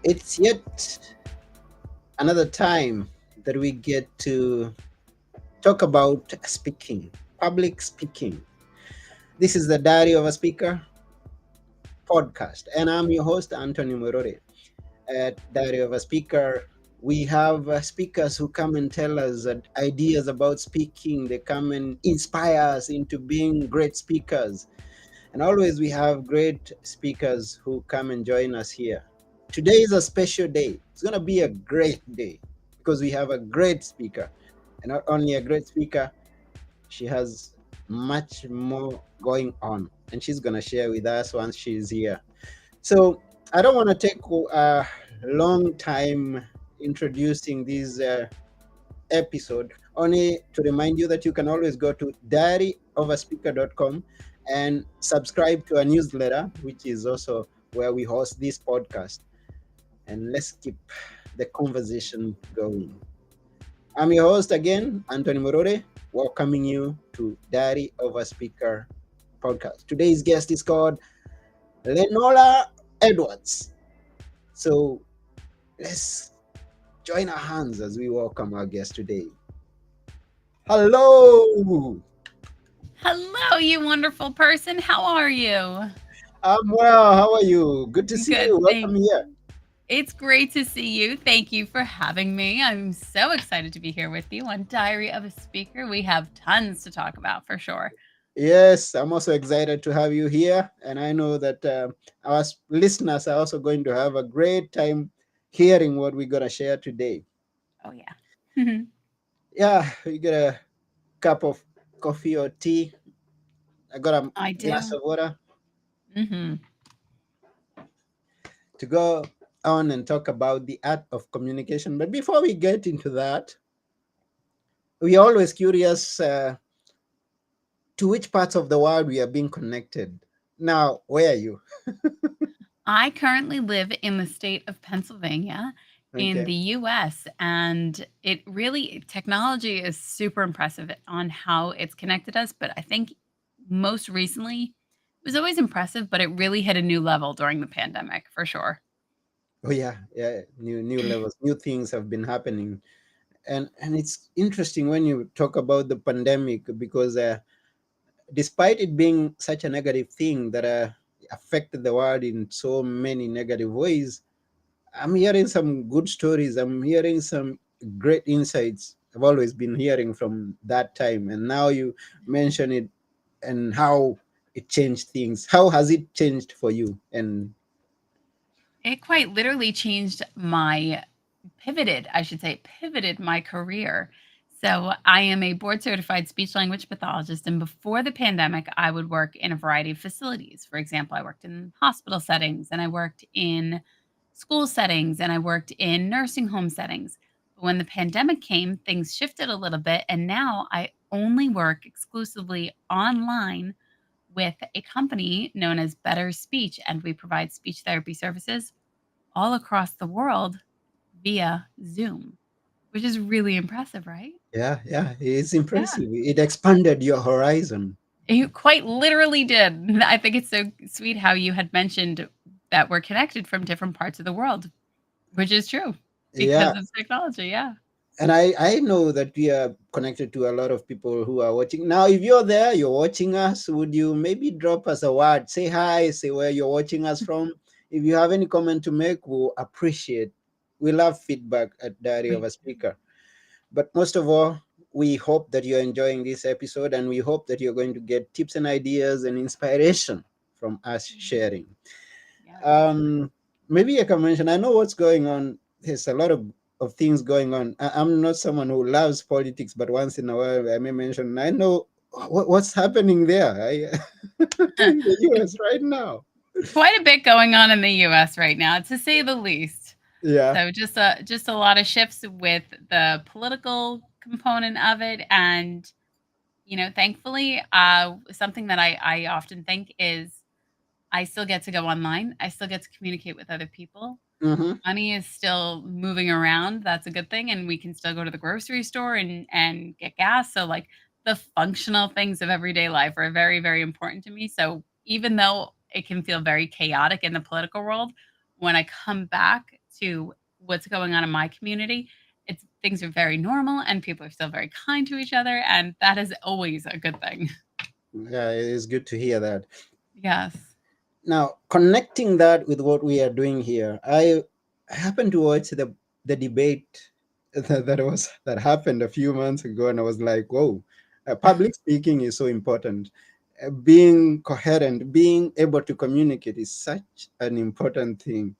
It's yet another time that we get to talk about speaking, public speaking. This is the Diary of a Speaker podcast, and I'm your host, Anthony Morore. At Diary of a Speaker, we have speakers who come and tell us ideas about speaking. They come and inspire us into being great speakers. And always we have great speakers who come and join us here. Today is a special day. It's going to be a great day because we have a great speaker. And not only a great speaker, she has much more going on. And she's going to share with us once she's here. So I don't want to take a long time introducing this episode, only to remind you that you can always go to diaryofaSpeaker.com and subscribe to our newsletter, which is also where we host this podcast. And let's keep the conversation going. I'm your host again, Anthony Morore, welcoming you to Diary of a Speaker podcast. Today's guest is called Lenora Edwards. So let's join our hands as we welcome our guest today. Hello. Hello, you wonderful person. How are you? I'm well. How are you? Good to see Good, you. thank Welcome here. you. It's great to see you. Thank you for having me. I'm so excited to be here with you on Diary of a Speaker. We have tons to talk about for sure. Yes, I'm also excited to have you here. And I know that our listeners are also going to have a great time hearing what we're going to share today. Oh, yeah. Yeah, you get a cup of coffee or tea. I got a I glass do. of water hmm to go on and talk about the art of communication. But before we get into that, we're always curious to which parts of the world we are being connected. Now, where are you? I currently live in the state of Pennsylvania in Okay. the US, and technology is super impressive on how it's connected us. But I think most recently, it was always impressive, but it really hit a new level during the pandemic for sure. Oh yeah, yeah. New levels, new things have been happening, and it's interesting when you talk about the pandemic because despite it being such a negative thing that affected the world in so many negative ways, I'm hearing some good stories. I'm hearing some great insights. I've always been hearing from that time, and now you mention it and how it changed things. How has it changed for you? And It quite literally changed my pivoted my career. So I am a board certified speech language pathologist. And before the pandemic, I would work in a variety of facilities. For example, I worked in hospital settings and I worked in school settings and I worked in nursing home settings. But when the pandemic came, things shifted a little bit. And now I only work exclusively online with a company known as Better Speech. And we provide speech therapy services all across the world via Zoom, which is really impressive, right? yeah, yeah, it's Yeah. impressive. It expanded your horizon. You quite literally did. I think it's so sweet how you had mentioned that we're connected from different parts of the world, which is true Yeah, because of technology. Yeah. and I know that we are connected to a lot of people who are watching. Now, if you're there, you're watching us, would you maybe drop us a word? Say hi, say where you're watching us from. If you have any comment to make, we'll appreciate. We love feedback at Diary of We a Speaker. But most of all, we hope that you're enjoying this episode and we hope that you're going to get tips and ideas and inspiration from us Mhm. sharing. Yeah, absolutely. Um, Maybe I can mention, I know what's going on. There's a lot of things going on. I'm not someone who loves politics, but once in a while I may mention, I know what's happening there in the US right now. Quite a bit going on in the US right now, to say the least. Yeah, So just a lot of shifts with the political component of it. And thankfully, something that I often think is I still get to go online. I still get to communicate with other people. hmm, Money is still moving around. That's a good thing. And we can still go to the grocery store and get gas. So like the functional things of everyday life are very, very important to me. So even though it can feel very chaotic in the political world, when I come back to what's going on in my community, it's things are very normal and people are still very kind to each other, and that is always a good thing. Yeah, it is good to hear that. Yes. Now, connecting that with what we are doing here, I happened to watch the debate that happened a few months ago, and I was like, "Whoa, public speaking is so important. Being coherent, being able to communicate is such an important thing."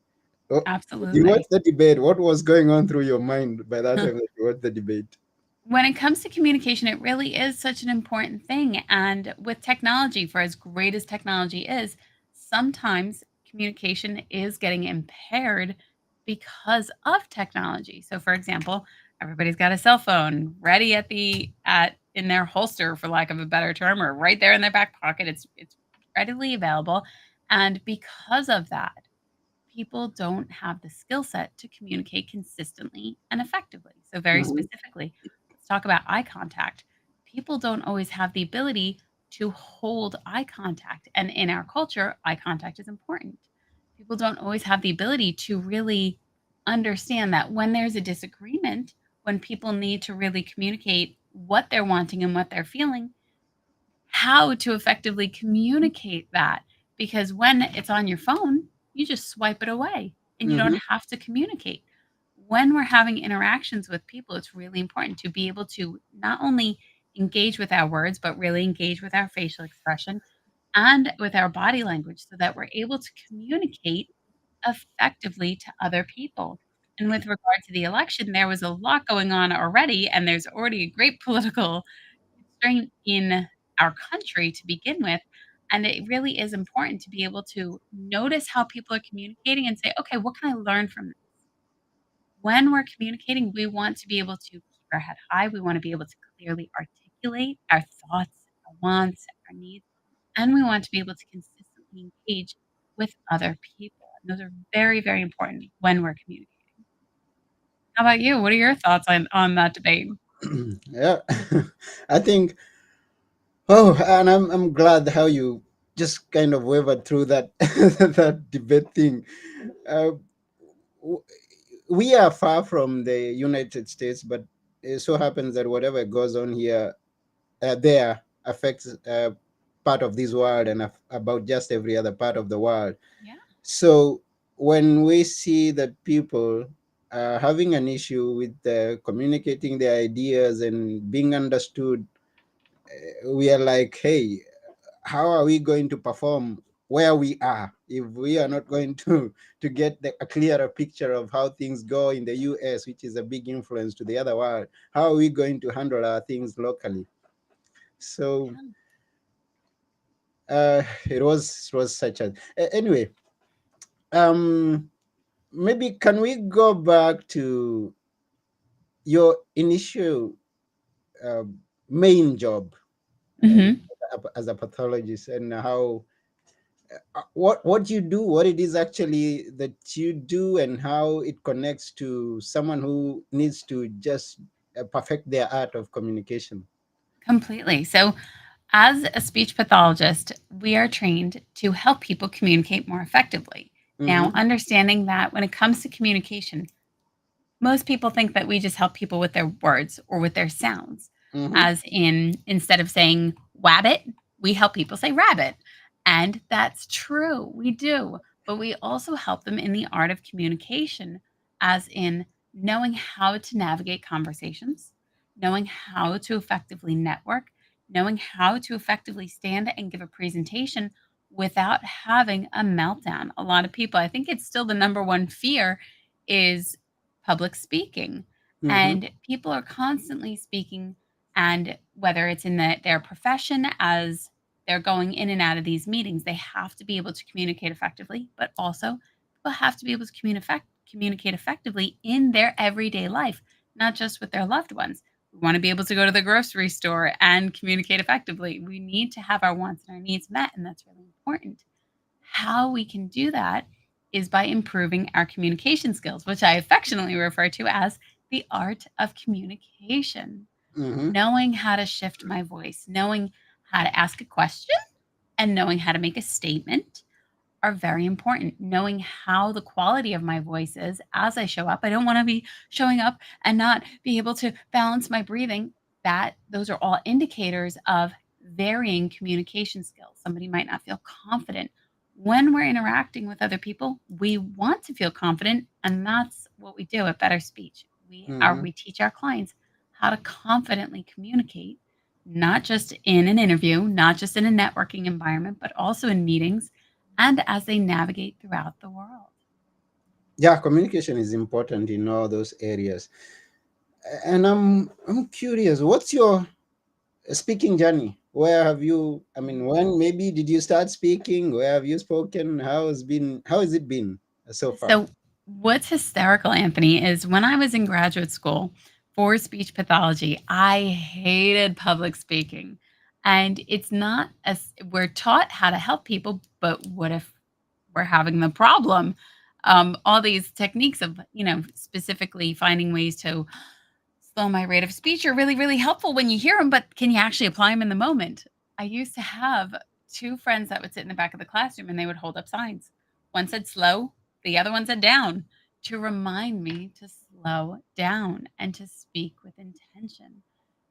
Oh, you Absolutely. watched the debate. What was going on through your mind by that time that you watched the debate? When it comes to communication, it really is such an important thing. And with technology, for as great as technology is, sometimes communication is getting impaired because of technology. So, for example, everybody's got a cell phone ready at in their holster, for lack of a better term, or right there in their back pocket. It's readily available, and because of that, people don't have the skill set to communicate consistently and effectively. So, very Mhm, specifically, let's talk about eye contact. People don't always have the ability to hold eye contact. And in our culture, eye contact is important. People don't always have the ability to really understand that when there's a disagreement, when people need to really communicate what they're wanting and what they're feeling, how to effectively communicate that, because when it's on your phone, you just swipe it away and you don't mhm, have to communicate. When we're having interactions with people, it's really important to be able to not only engage with our words, but really engage with our facial expression and with our body language so that we're able to communicate effectively to other people. And with regard to the election, there was a lot going on already, and there's already a great political constraint in our country to begin with. And it really is important to be able to notice how people are communicating and say, okay, what can I learn from this? When we're communicating, we want to be able to keep our head high. We want to be able to clearly articulate our thoughts, our wants, our needs, and we want to be able to consistently engage with other people. And those are very, very important when we're communicating. How about you? What are your thoughts on that debate? yeah, I think. Oh, and I'm glad how you just kind of wavered through that that debate thing. Uh, w- we are far from the United States, but it so happens that whatever goes on here, there affects part of this world and about just every other part of the world. Yeah, So when we see that people are having an issue with communicating their ideas and being understood, we are like, hey, how are we going to perform where we are if we are not going to get a clearer picture of how things go in the US, which is a big influence to the other world? How are we going to handle our things locally? So yeah. it was such anyway. Um, maybe can we go back to your initial uh, main job and Hmm. as a pathologist, and how what you do, what it is actually that you do, and how it connects to someone who needs to just perfect their art of communication. Completely. So, as a speech pathologist, we are trained to help people communicate more effectively. Now, Mm-hmm, understanding that when it comes to communication, most people think that we just help people with their words or with their sounds, mm-hmm, as in, instead of saying wabbit, we help people say rabbit. And that's true, we do. But we also help them in the art of communication, as in knowing how to navigate conversations, knowing how to effectively network, knowing how to effectively stand and give a presentation without having a meltdown. A lot of people, I think it's still the number one fear, is public speaking. mm-hmm, And people are constantly speaking, and whether it's in their profession, as they're going in and out of these meetings, they have to be able to communicate effectively, but also people have to be able to communicate effectively in their everyday life, not just with their loved ones. We want to be able to go to the grocery store and communicate effectively. We need to have our wants and our needs met, and that's really important. How we can do that is by improving our communication skills, which I affectionately refer to as the art of communication. mm-hmm, Knowing how to shift my voice, knowing how to ask a question, and knowing how to make a statement, are very important. Knowing how the quality of my voice is as I show up. I don't want to be showing up and not be able to balance my breathing. That those are all indicators of varying communication skills. Somebody might not feel confident when we're interacting with other people. We want to feel confident, and that's what we do at Better Speech. Mhm. We teach our clients how to confidently communicate, not just in an interview, not just in a networking environment, but also in meetings and as they navigate throughout the world. Yeah, communication is important in all those areas. And I'm curious, what's your speaking journey? Where have you, I mean, when maybe did you start speaking? Where have you spoken? How has it been so far? So, what's hysterical, Anthony, is when I was in graduate school for speech pathology, I hated public speaking. And it's not as we're taught how to help people, but what if we're having the problem? All these techniques of, specifically finding ways to slow my rate of speech are really, really helpful when you hear them, but can you actually apply them in the moment? I used to have two friends that would sit in the back of the classroom and they would hold up signs. One said slow, the other one said down, to remind me to slow down and to speak with intention.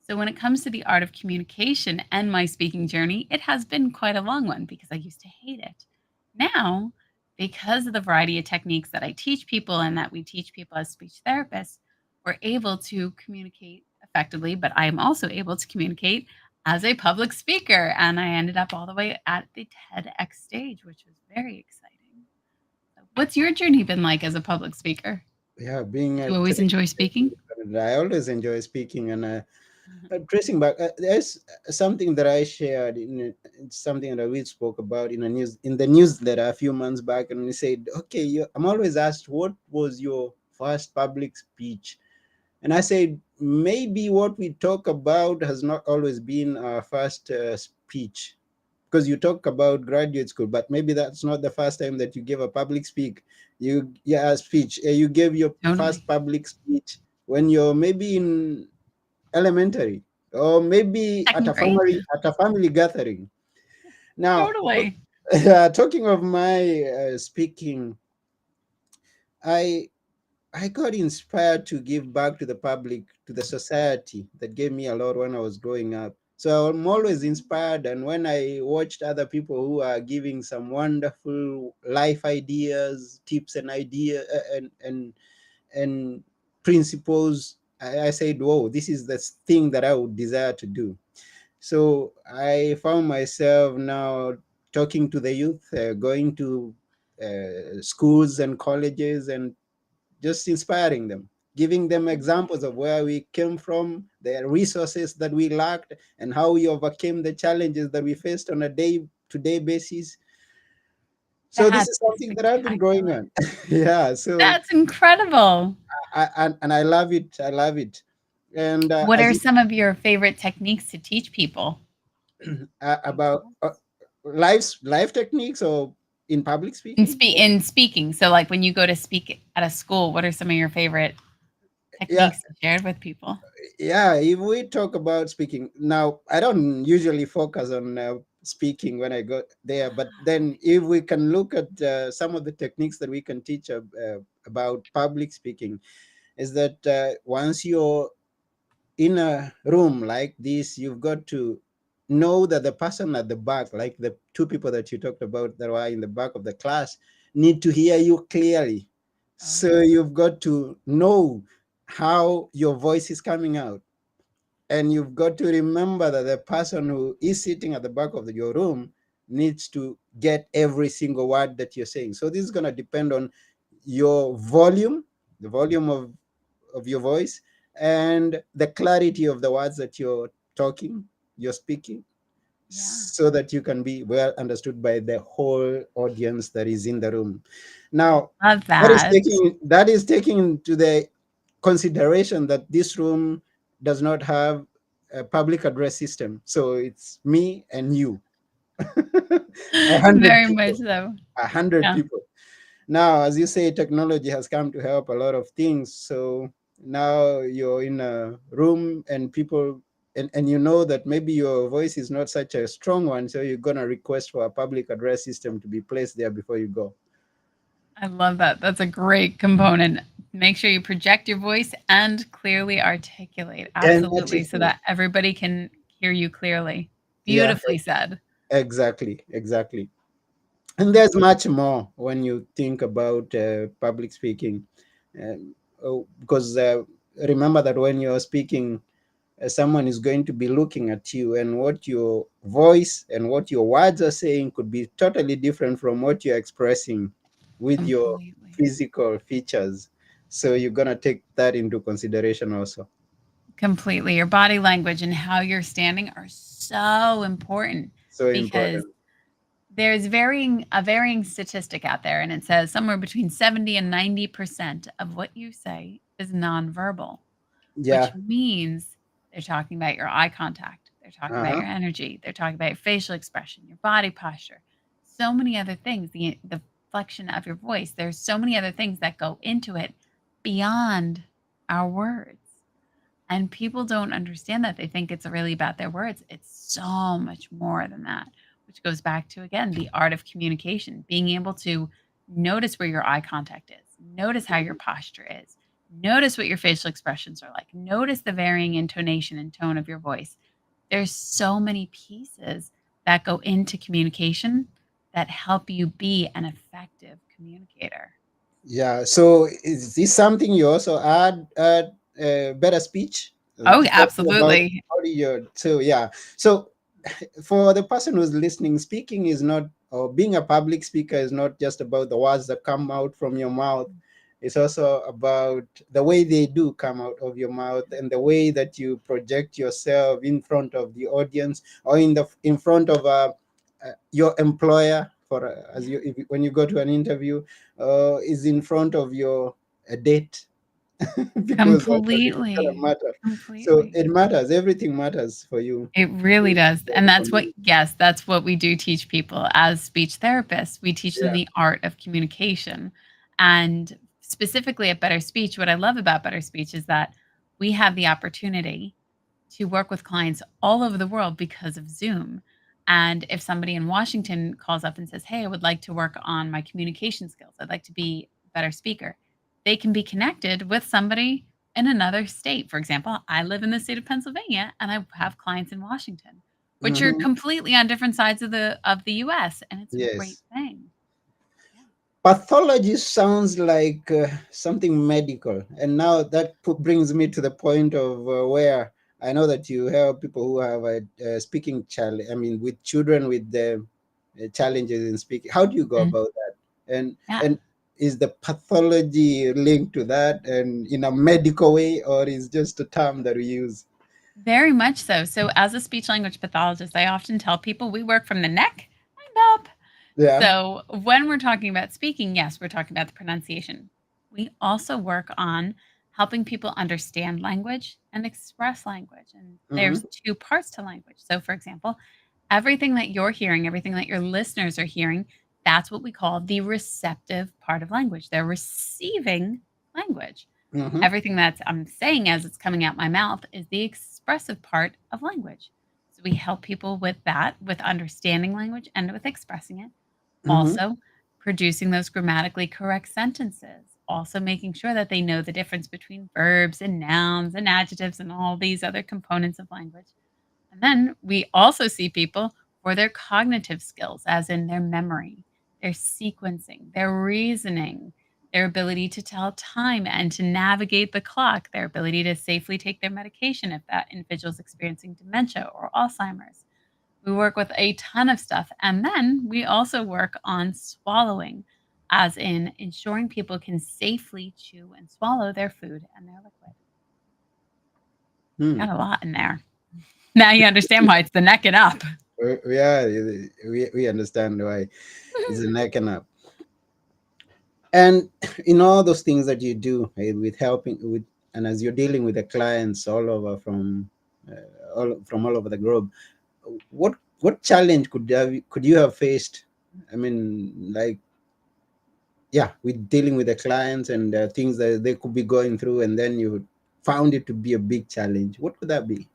So, when it comes to the art of communication and my speaking journey, it has been quite a long one because I used to hate it. Now, because of the variety of techniques that I teach people and that we teach people as speech therapists, we're able to communicate effectively, but I am also able to communicate as a public speaker. And I ended up all the way at the TEDx stage, which was very exciting. So what's your journey been like as a public speaker? Yeah, being Do you a always today, enjoy speaking? I always enjoy speaking, and tracing back, there's something that I shared it's something that we spoke about in the newsletter a few months back, and we said, okay, I'm always asked, what was your first public speech? And I said, maybe what we talk about has not always been our first speech, because you talk about graduate school, but maybe that's not the first time that you gave a public speak. Yeah, speech. You gave your Totally. first public speech when you're maybe in elementary, or maybe Second grade. at a family gathering. Now, Totally. talking of my speaking, I I got inspired to give back to the public, to the society that gave me a lot when I was growing up. So I'm always inspired, and when I watched other people who are giving some wonderful life ideas, tips, and idea and principles, I said, "Whoa, this is the thing that I would desire to do." So I found myself now talking to the youth, going to schools and colleges, and just inspiring them, giving them examples of where we came from, the resources that we lacked, and how we overcame the challenges that we faced on a day-to-day basis. So this That's is something that I've been growing spectacular. on. Yeah. So That's incredible. and I love it. I love it. And What as are you some of your favorite techniques to teach people? Any about tools? life techniques or in public speaking. In speaking, so, like, when you go to speak at a school, what are some of your favorite Yeah, techniques you shared with people? yeah, if we talk about speaking now, I don't usually focus on speaking when I go there, but then if we can look at some of the techniques that we can teach about public speaking, is that once you're in a room like this, you've got to know that the person at the back, like the two people that you talked about that were in the back of the class, need to hear you clearly. Oh, So yeah. you've got to know how your voice is coming out, and you've got to remember that the person who is sitting at the back of your room needs to get every single word that you're saying. So this is going to depend on your volume, the volume of your voice, and the clarity of the words that you're speaking, Yeah. so that you can be well understood by the whole audience that is in the room. I Now, love that is that. taking into the consideration that this room does not have a public address system. So it's me and you, a hundred Very much people, so. a hundred Yeah. people. Now, as you say, technology has come to help a lot of things. So now you're in a room and people and you know that maybe your voice is not such a strong one, so you're gonna request for a public address system to be placed there before you go. I love that. That's a great component. Make sure you project your voice and clearly articulate. And Absolutely. So articulate. that everybody can hear you clearly. Yeah, Beautifully said. exactly, exactly. And there's much more when you think about public speaking. Because remember that when you're speaking, someone is going to be looking at you, and what your voice and what your words are saying could be totally different from what you're expressing with your Completely. physical features. So you're going to take that into consideration also. Completely. Your body language and how you're standing are so important So because important. there's varying statistic out there, and it says somewhere between 70 and 90% of what you say is nonverbal, which Yeah. means they're talking about your eye contact, they're talking about Uh-huh. your energy, they're talking about your facial expression, your body posture, so many other things, the flexion of your voice. There's so many other things that go into it beyond our words. And people don't understand that. They think it's really about their words. It's so much more than that, which goes back to, again, the art of communication, being able to notice where your eye contact is, notice how your posture is, notice what your facial expressions are like, notice the varying intonation and tone of your voice. There's so many pieces that go into communication that help you be an effective communicator. Yeah. So is this something you also add better speech? Oh, Talking about absolutely. body, so yeah. So for the person who's listening, speaking is not, or being a public speaker is not just about the words that come out from your mouth. It's also about the way they do come out of your mouth, and the way that you project yourself in front of the audience, or in front of your employer, for as you, when you go to an interview, is in front of your date. Because it's gonna Completely. matter. So Completely. it matters. Everything matters for you. It really does. And that's what, Yeah. yes, that's what we do teach people as speech therapists. We teach them the art of communication. And specifically at Better Speech, what I love about Better Speech is that we have the opportunity to work with clients all over the world because of Zoom. And if somebody in Washington calls up and says, "Hey, I would like to work on my communication skills, I'd like to be a better speaker," they can be connected with somebody in another state. For example, I live in the state of Pennsylvania and I have clients in Washington, which are Mhm. completely on different sides of the US, and it's a great Yes. thing. Yeah. Pathology sounds like something medical. And now that brings me to the point of where I know that you help people who have a speaking challenge. I mean, with children with the challenges in speaking. How do you go Mhm. about that? Yeah. And is the pathology linked to that, and in a medical way, or is just a term that we use? Very much so. So, as a speech language pathologist, I often tell people we work from the neck and up. Yeah. So, when we're talking about speaking, yes, we're talking about the pronunciation. We also work on helping people understand language and express language. And Hmm. there's two parts to language. So, for example, everything that you're hearing, everything that your listeners are hearing, that's what we call the receptive part of language. They're receiving language. Hmm. Everything that I'm saying as it's coming out my mouth is the expressive part of language. So we help people with that, with understanding language and with expressing it. Hmm. Also, producing those grammatically correct sentences. Also, making sure that they know the difference between verbs and nouns and adjectives and all these other components of language. And then we also see people for their cognitive skills, as in their memory, their sequencing, their reasoning, their ability to tell time and to navigate the clock, their ability to safely take their medication if that individual is experiencing dementia or Alzheimer's. We work with a ton of stuff. And then we also work on swallowing, as in ensuring people can safely chew and swallow their food and their liquid. Hmm. Got a lot in there. Now you understand why it's the neck and up. Yeah, we understand why it's a neck and up. And in all those things that you do, with helping with, and as you're dealing with the clients all over all over the globe, what challenge could you have faced? I mean, like, yeah, with dealing with the clients and things that they could be going through, and then you found it to be a big challenge. What would that be?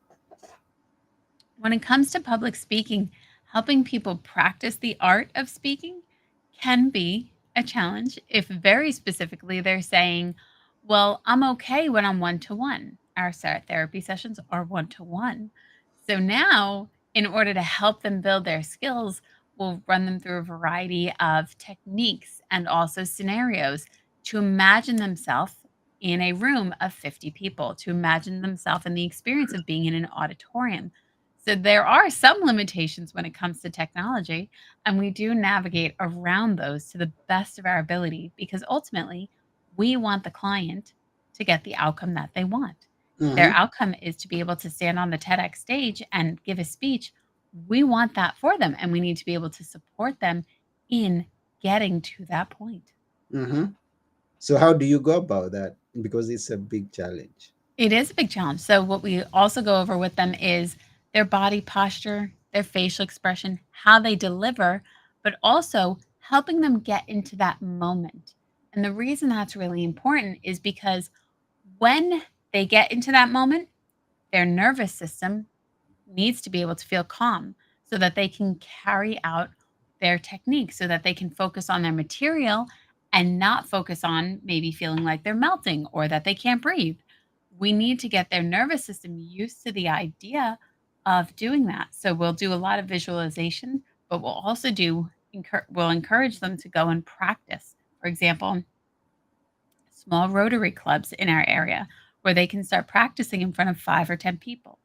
When it comes to public speaking, helping people practice the art of speaking can be a challenge if very specifically they're saying, well, I'm okay when I'm one to one. Our therapy sessions are one to one. So now, in order to help them build their skills, we'll run them through a variety of techniques and also scenarios to imagine themselves in a room of 50 people, to imagine themselves in the experience of being in an auditorium. So there are some limitations when it comes to technology, and we do navigate around those to the best of our ability because ultimately we want the client to get the outcome that they want. Their Mm-hmm. outcome is to be able to stand on the TEDx stage and give a speech. We want that for them, and we need to be able to support them in getting to that point. Mm-hmm. So how do you go about that? Because it's a big challenge. It is a big challenge. So, what we also go over with them is their body posture, their facial expression, how they deliver, but also helping them get into that moment. And the reason that's really important is because when they get into that moment, their nervous system needs to be able to feel calm so that they can carry out their technique, so that they can focus on their material and not focus on maybe feeling like they're melting or that they can't breathe. We need to get their nervous system used to the idea of doing that. So we'll do a lot of visualization, but we'll also we'll encourage them to go and practice. For example, small Rotary clubs in our area where they can start practicing in front of 5 or 10 people.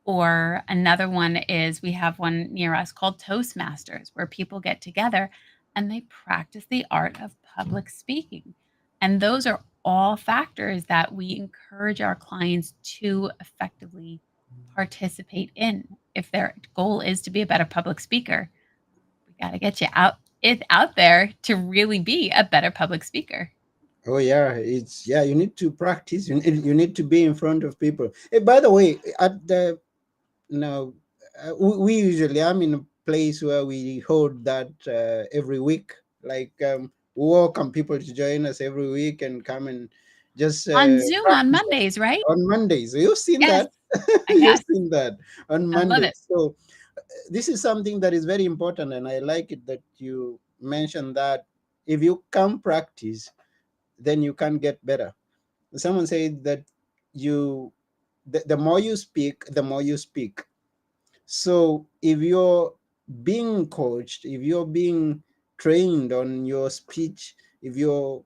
Or another one is we have one near us called Toastmasters, where people get together and they practice the art of public speaking. And those are all factors that we encourage our clients to effectively participate in. If their goal is to be a better public speaker, we got to get you out there to really be a better public speaker. Oh yeah, it's yeah. You need to practice. You need to be in front of people. Hey, by the way, at the now, we usually I'm in a place where we hold that every week. Like we welcome people to join us every week and come and just On Zoom on practice Mondays, right? on Mondays. You've seen Yes, that. You've yes, seen that on I love it. Mondays. So this is something that is very important, and I like it that you mentioned that if you can practice, then you can get better. Someone said that you the more you speak, the more you speak. So if you're being coached, if you're being trained on your speech, if you're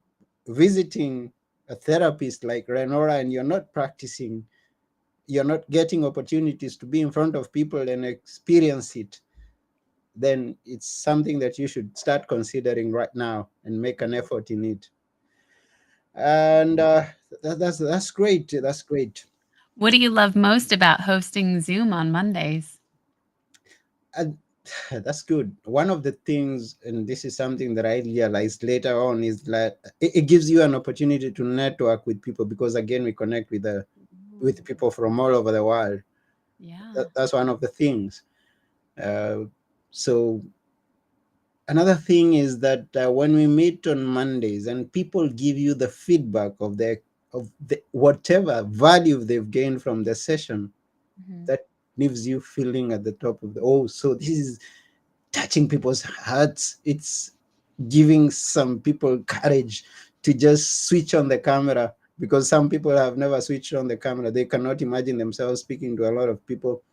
visiting a therapist like Lenora and you're not practicing, you're not getting opportunities to be in front of people and experience it, then it's something that you should start considering right now and make an effort in it. And that's great. That's great. What do you love most about hosting Zoom on Mondays? And that's good. One of the things, and this is something that I realized later on, is that it gives you an opportunity to network with people because again we connect with Ooh, people from all over the world. yeah. That's one of the things. Uh, so another thing is that when we meet on Mondays and people give you the feedback of the whatever value they've gained from the session, Mhm. that leaves you feeling at the top of the so this is touching people's hearts. It's giving some people courage to just switch on the camera because some people have never switched on the camera. They cannot imagine themselves speaking to a lot of people.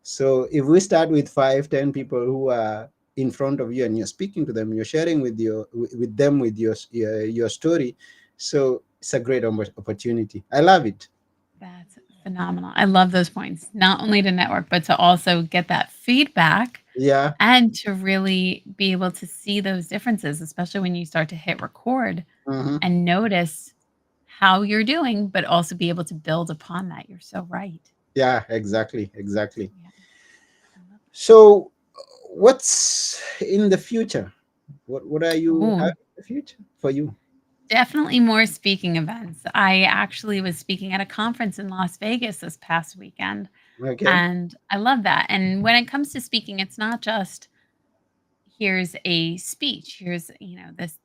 So if we start with 5, 10 people who are in front of you and you're speaking to them, you're sharing with them with your story. So it's a great opportunity. I love it. That's phenomenal. I love those points. Not only to network, but to also get that feedback Yeah. and to really be able to see those differences, especially when you start to hit record Hmm. and notice how you're doing, but also be able to build upon that. You're so right. Yeah, exactly, exactly. Yeah. I love So what's in the future? What are that. you Ooh, having in the future for you? definitely more speaking events. I actually was speaking at a conference in Las Vegas this past weekend, Okay. and I love that. And when it comes to speaking, it's not just here's a speech, here's, this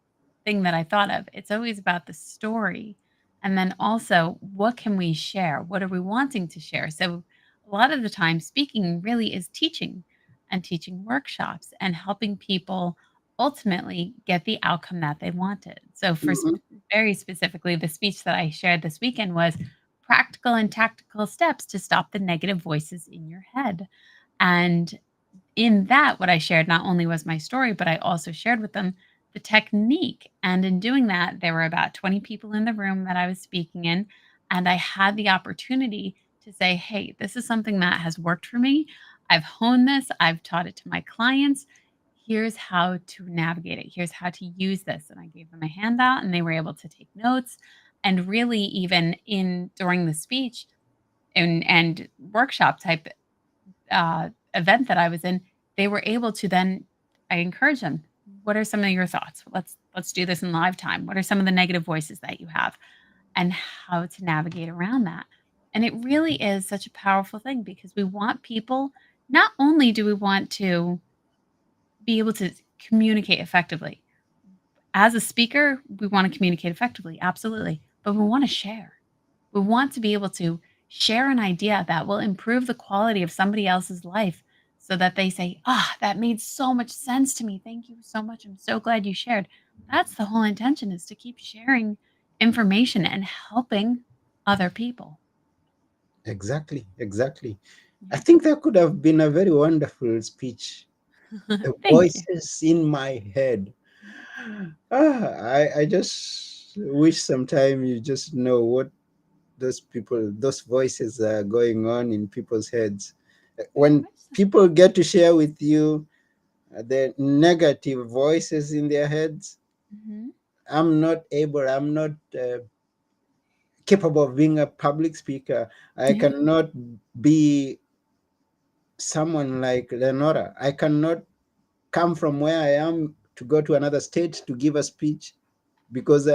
thing that I thought of. It's always about the story. And then also, what can we share? What are we wanting to share? So, a lot of the time, speaking really is teaching and teaching workshops and helping people ultimately get the outcome that they wanted. So, Mhm. very specifically, the speech that I shared this weekend was practical and tactical steps to stop the negative voices in your head. And in that, what I shared not only was my story, but I also shared with them the technique. And in doing that, there were about 20 people in the room that I was speaking in. And I had the opportunity to say, hey, this is something that has worked for me. I've honed this, I've taught it to my clients. Here's how to navigate it. Here's how to use this. And I gave them a handout and they were able to take notes. And really, even in during the speech and workshop type event that I was in, they were able to then I encourage them, "What are some of your thoughts? Let's do this in live time. What are some of the negative voices that you have?" And how to navigate around that. And it really is such a powerful thing because we want people not only do we want to be able to communicate effectively. As a speaker, we want to communicate effectively, absolutely, but we want to share. We want to be able to share an idea that will improve the quality of somebody else's life so that they say, "Ah, that made so much sense to me. Thank you so much. I'm so glad you shared." That's the whole intention is to keep sharing information and helping other people. Exactly, exactly. I Yeah. think that could have been a very wonderful speech. The Thank you. voices in my head. I just wish sometime you just know what those people, those voices are going on in people's heads. Very When much so. people get to share with you the negative voices in their heads, Mhm. I'm not capable of being a public speaker. I Yeah. cannot be someone like Lenora. I cannot come from where I am to go to another state to give a speech because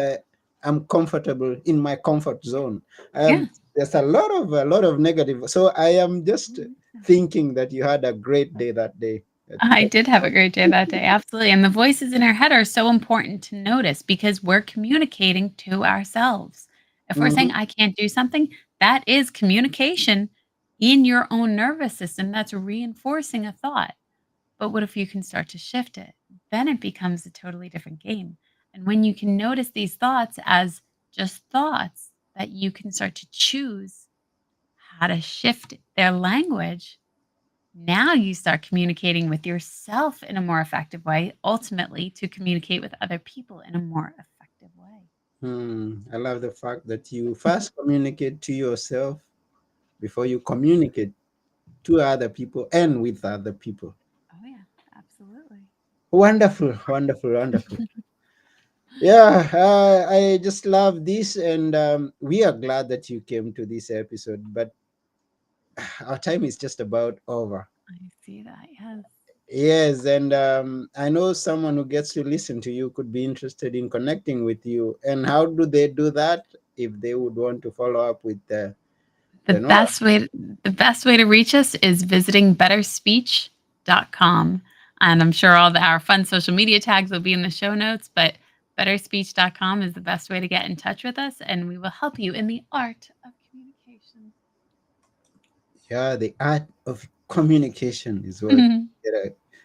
I'm comfortable in my comfort zone. Yeah. There's a lot of negative. So I am just Very much so. thinking that you had a great day that day. I did have a great day that day, absolutely, and the voices in our head are so important to notice because we're communicating to ourselves. If we're saying, Mhm. "I can't do something," that is communication in your own nervous system that's reinforcing a thought. But what if you can start to shift it? Then it becomes a totally different game, and when you can notice these thoughts as just thoughts, that you can start to choose how to shift their language, now you start communicating with yourself in a more effective way, ultimately to communicate with other people in a more effective way. I love the fact that you first communicate to yourself before you communicate to other people and with other people. Oh, yeah, absolutely. Wonderful, wonderful, wonderful. Yeah, I just love this, and we are glad that you came to this episode. But our time is just about over. I see that. Yes. Yes, and I know someone who gets to listen to you could be interested in connecting with you. And how do they do that if they would want to follow up with The Lenora? best way the best way to reach us is visiting betterspeech.com. And I'm sure all our fun social media tags will be in the show notes, but betterspeech.com is the best way to get in touch with us and we will help you in the art of communication. Yeah, the art of communication is what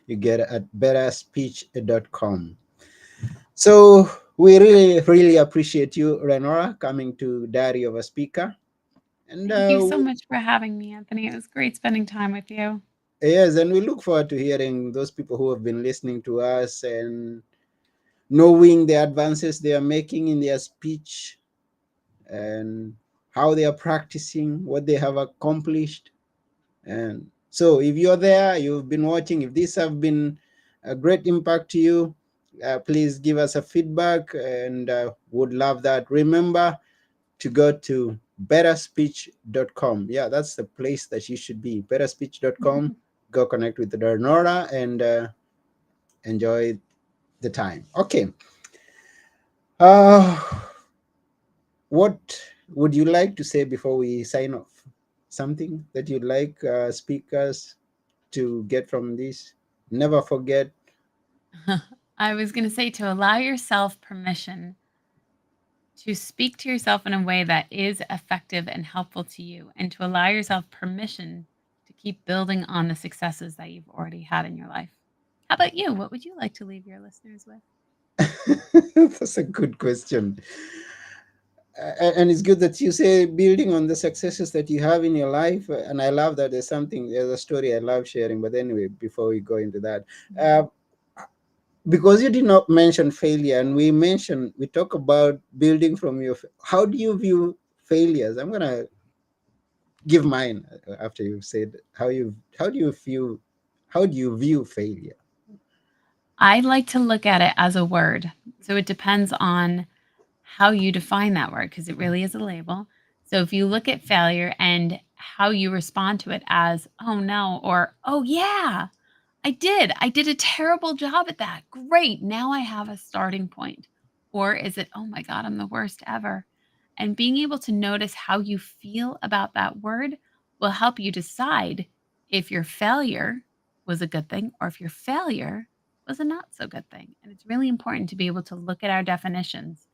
you get at betterspeech.com. So we really, really appreciate you, Lenora, coming to Diary of a Speaker. And Thank you so much for having me, Anthony. It was great spending time with you. yes, and we look forward to hearing those people who have been listening to us and knowing the advances they are making in their speech and how they are practicing, what they have accomplished. And so, if you're there, you've been watching, if these have been a great impact to you, please give us a feedback and would love that. Remember to go to betterspeech.com. Yeah, that's the place that you should be. Betterspeech.com. Go connect with the Nora and enjoy the time. Okay. Uh, what would you like to say before we sign off? Something that you'd like speakers to get from this? Never forget. I was going to say to allow yourself permission to speak to yourself in a way that is effective and helpful to you, and to allow yourself permission keep building on the successes that you've already had in your life. How about you? What would you like to leave your listeners with? That's a good question. And it's good that you say building on the successes that you have in your life. And I love that there's a story I love sharing. But anyway, before we go into that, uh, Mhm. because you did not mention failure, and we talk about building from how do you view failures? I'm gonna give mine after you've said how do you view failure. I like to look at it as a word. So it depends on how you define that word because it really is a label. So if you look at failure and how you respond to it as, oh no, or oh yeah, I did a terrible job at that. Great. Now I have a starting point. Or is it, oh my God, I'm the worst ever? And being able to notice how you feel about that word will help you decide if your failure was a good thing or if your failure was a not so good thing. And it's really important to be able to look at our definitions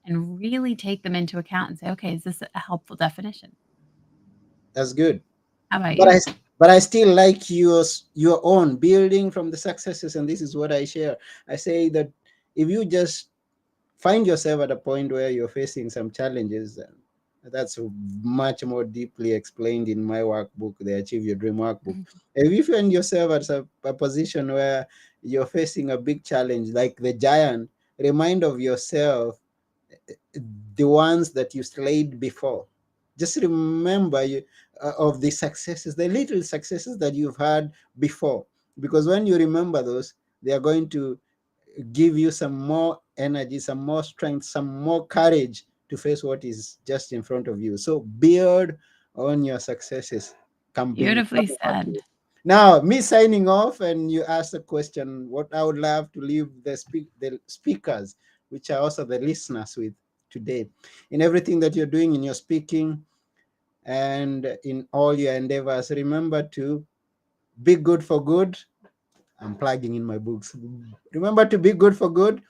and really take them into account and say, okay, is this a helpful definition? That's good. How about but you? i but I still like your own building from the successes, and this is what I share. I say that if you just find yourself at a point where you're facing some challenges, and that's much more deeply explained in my workbook, the Achieve Your Dream workbook. If you find yourself at a position where you're facing a big challenge like the giant, remind of yourself the ones that you slayed before. Just remember of the successes, the little successes that you've had before, because when you remember those, they are going to give you some more energy, some more strength, some more courage to face what is just in front of you. So build on your successes. Come build. Beautifully said. Now, me signing off, and you asked the question, what I would love to leave the speakers, which are also the listeners, with today. In everything that you're doing in your speaking and in all your endeavors, remember to be good for good. I'm plugging in my books. Remember to be good for good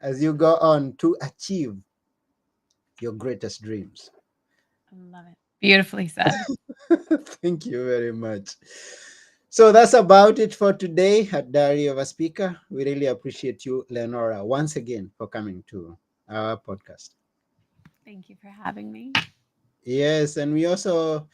as you go on to achieve your greatest dreams. I love it. Beautifully said. Thank you very much. So that's about it for today at Diary of a Speaker. We really appreciate you, Lenora, once again for coming to our podcast. Thank you for having me. Yes, and we also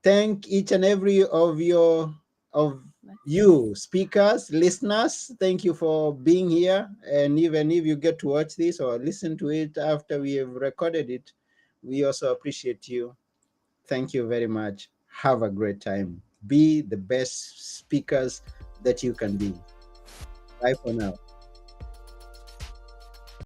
thank each and every of Listeners. you speakers, listeners. Thank you for being here. And even if you get to watch this or listen to it after we have recorded it, we also appreciate you. Thank you very much. Have a great time. Be the best speakers that you can be. Bye for now.